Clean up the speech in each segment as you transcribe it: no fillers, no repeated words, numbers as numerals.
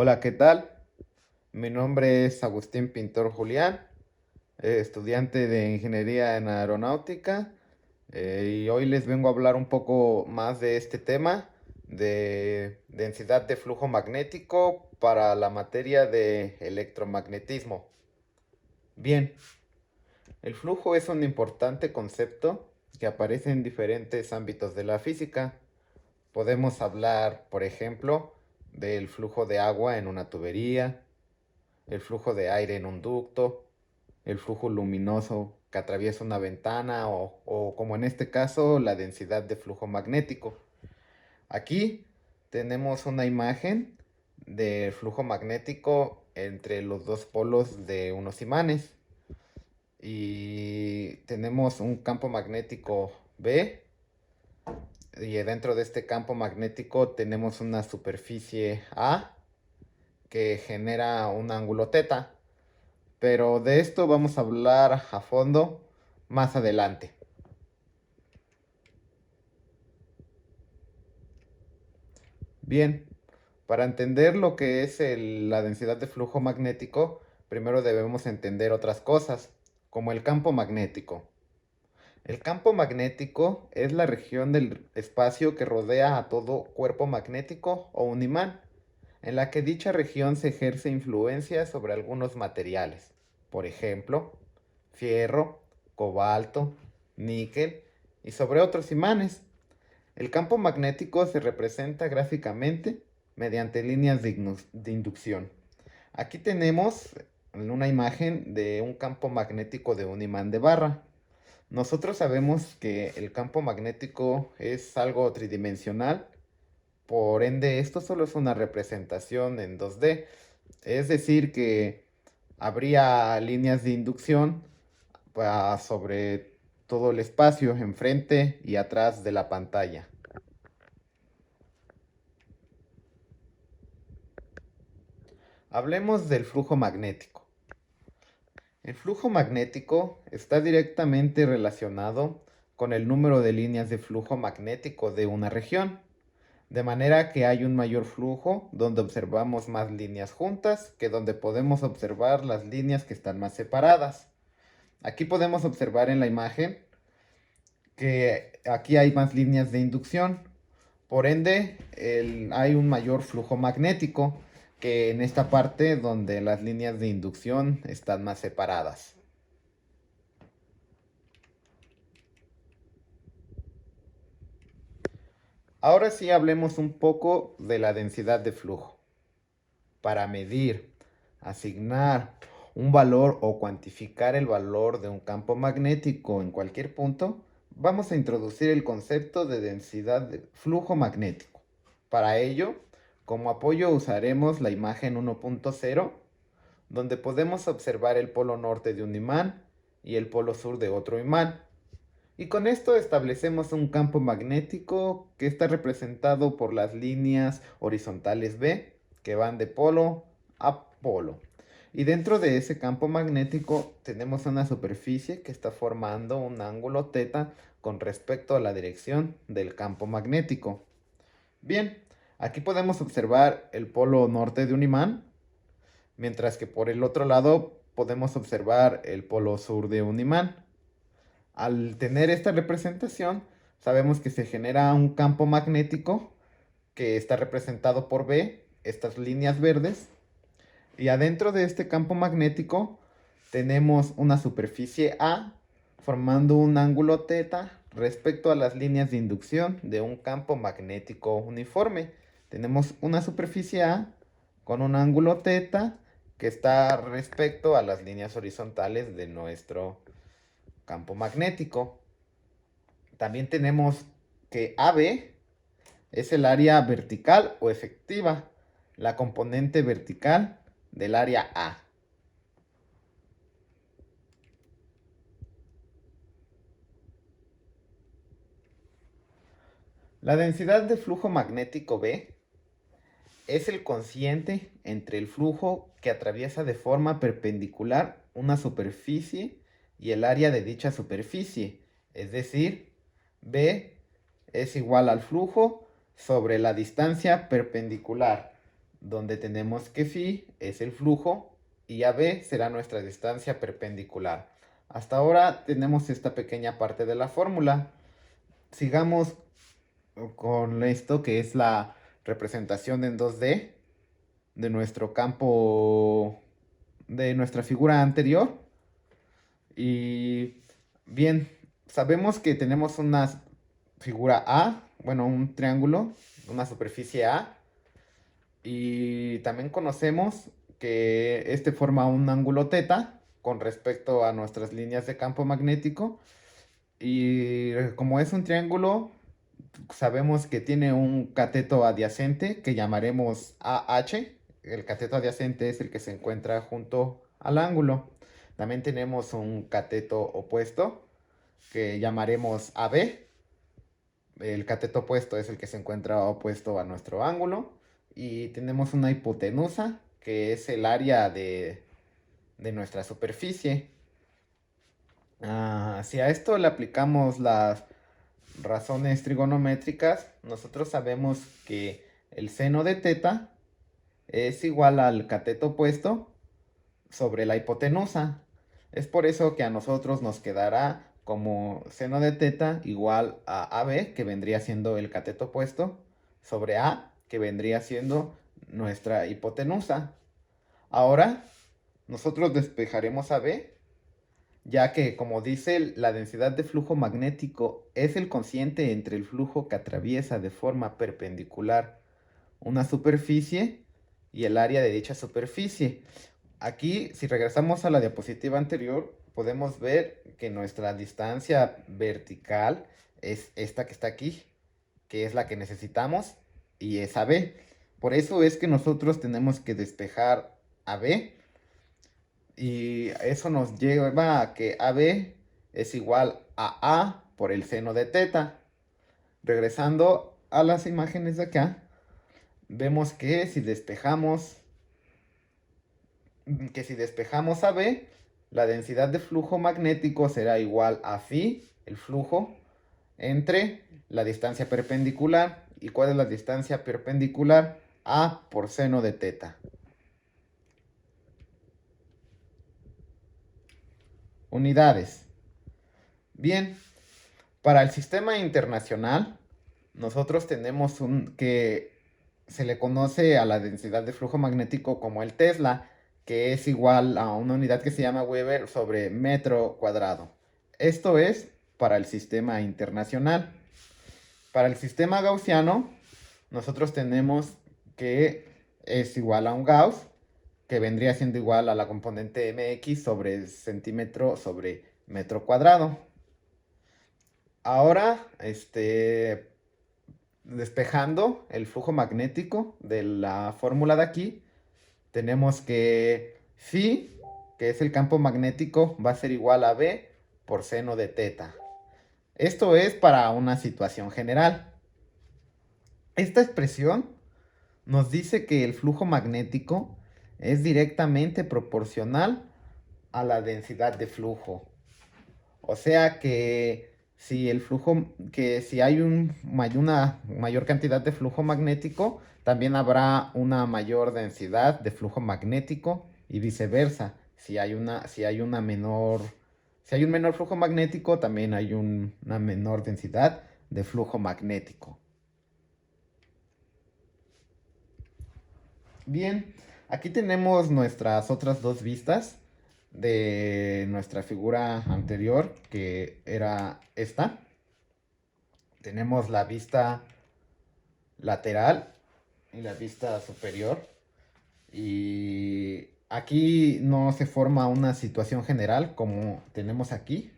Hola, ¿qué tal? Mi nombre es Agustín Pintor Julián, estudiante de Ingeniería en Aeronáutica, y hoy les vengo a hablar un poco más de este tema de densidad de flujo magnético para la materia de electromagnetismo. Bien, el flujo es un importante concepto que aparece en diferentes ámbitos de la física. Podemos hablar, por ejemplo, del flujo de agua en una tubería, el flujo de aire en un ducto, el flujo luminoso que atraviesa una ventana o como en este caso la densidad de flujo magnético. Aquí tenemos una imagen del flujo magnético entre los dos polos de unos imanes y tenemos un campo magnético B y dentro de este campo magnético tenemos una superficie A que genera un ángulo teta. Pero de esto vamos a hablar a fondo más adelante. Bien, para entender lo que es la densidad de flujo magnético, primero debemos entender otras cosas, como el campo magnético. El campo magnético es la región del espacio que rodea a todo cuerpo magnético o un imán, en la que dicha región se ejerce influencia sobre algunos materiales, por ejemplo, fierro, cobalto, níquel y sobre otros imanes. El campo magnético se representa gráficamente mediante líneas de inducción. Aquí tenemos una imagen de un campo magnético de un imán de barra. Nosotros sabemos que el campo magnético es algo tridimensional, por ende esto solo es una representación en 2D, es decir que habría líneas de inducción sobre todo el espacio enfrente y atrás de la pantalla. Hablemos del flujo magnético. El flujo magnético está directamente relacionado con el número de líneas de flujo magnético de una región, de manera que hay un mayor flujo donde observamos más líneas juntas que donde podemos observar las líneas que están más separadas. Aquí podemos observar en la imagen que aquí hay más líneas de inducción, por ende hay un mayor flujo magnético que en esta parte donde las líneas de inducción están más separadas. Ahora sí hablemos un poco de la densidad de flujo. Para medir, asignar un valor o cuantificar el valor de un campo magnético en cualquier punto, vamos a introducir el concepto de densidad de flujo magnético. Para ello, como apoyo usaremos la imagen 1.0, donde podemos observar el polo norte de un imán y el polo sur de otro imán. Y con esto establecemos un campo magnético que está representado por las líneas horizontales B que van de polo a polo. Y dentro de ese campo magnético tenemos una superficie que está formando un ángulo teta con respecto a la dirección del campo magnético. Bien, aquí podemos observar el polo norte de un imán, mientras que por el otro lado podemos observar el polo sur de un imán. Al tener esta representación, sabemos que se genera un campo magnético que está representado por B, estas líneas verdes, y adentro de este campo magnético tenemos una superficie A formando un ángulo teta respecto a las líneas de inducción de un campo magnético uniforme. Tenemos una superficie A con un ángulo teta que está respecto a las líneas horizontales de nuestro campo magnético. También tenemos que AB es el área vertical o efectiva, la componente vertical del área A. La densidad de flujo magnético B es el cociente entre el flujo que atraviesa de forma perpendicular una superficie y el área de dicha superficie, es decir, B es igual al flujo sobre la distancia perpendicular donde tenemos que phi es el flujo y AB será nuestra distancia perpendicular. Hasta ahora tenemos esta pequeña parte de la fórmula. Sigamos con esto que es la representación en 2D de nuestro campo, de nuestra figura anterior. Y bien, sabemos que tenemos una figura A, bueno, un triángulo, una superficie A. Y también conocemos que este forma un ángulo teta con respecto a nuestras líneas de campo magnético. Y como es un triángulo, sabemos que tiene un cateto adyacente que llamaremos AH. El cateto adyacente es el que se encuentra junto al ángulo. También tenemos un cateto opuesto que llamaremos AB. El cateto opuesto es el que se encuentra opuesto a nuestro ángulo. Y tenemos una hipotenusa, que es el área de nuestra superficie. Si a esto le aplicamos las razones trigonométricas, nosotros sabemos que el seno de teta es igual al cateto opuesto sobre la hipotenusa. Es por eso que a nosotros nos quedará como seno de teta igual a AB, que vendría siendo el cateto opuesto, sobre A, que vendría siendo nuestra hipotenusa. Ahora, nosotros despejaremos a B, ya que, como dice, la densidad de flujo magnético es el cociente entre el flujo que atraviesa de forma perpendicular una superficie y el área de dicha superficie. Aquí, si regresamos a la diapositiva anterior, podemos ver que nuestra distancia vertical es esta que está aquí, que es la que necesitamos, y es AB. Por eso es que nosotros tenemos que despejar AB, y eso nos lleva a que AB es igual a A por el seno de teta. Regresando a las imágenes de acá, vemos que si despejamos a B, la densidad de flujo magnético será igual a phi, el flujo, entre la distancia perpendicular. ¿Y cuál es la distancia perpendicular? A por seno de teta. Unidades. Bien, para el sistema internacional, nosotros tenemos que se le conoce a la densidad de flujo magnético como el Tesla, que es igual a una unidad que se llama Weber sobre metro cuadrado. Esto es para el sistema internacional. Para el sistema gaussiano, nosotros tenemos que es igual a un Gauss, que vendría siendo igual a la componente mx sobre centímetro sobre metro cuadrado. Ahora, despejando el flujo magnético de la fórmula de aquí, tenemos que phi, que es el campo magnético, va a ser igual a B por seno de teta. Esto es para una situación general. Esta expresión nos dice que el flujo magnético es directamente proporcional a la densidad de flujo. O sea que si hay una mayor cantidad de flujo magnético, también habrá una mayor densidad de flujo magnético y viceversa. Si hay un menor flujo magnético, también hay una menor densidad de flujo magnético. Bien, aquí tenemos nuestras otras dos vistas de nuestra figura anterior, que era esta. Tenemos la vista lateral y la vista superior. Y aquí no se forma una situación general como tenemos aquí.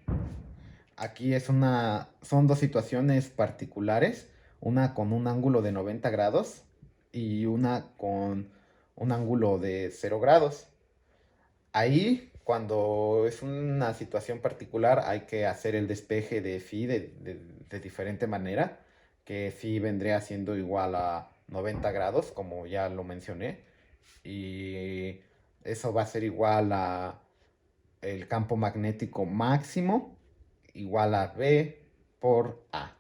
Aquí son dos situaciones particulares, una con un ángulo de 90 grados y una con un ángulo de 0 grados. Ahí, cuando es una situación particular, hay que hacer el despeje de phi de diferente manera, que phi vendría siendo igual a 90 grados, como ya lo mencioné, y eso va a ser igual a el campo magnético máximo, igual a B por A.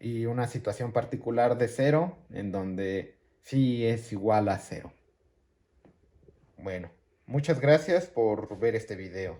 Y una situación particular de cero, en donde phi es igual a 0. Bueno, muchas gracias por ver este video.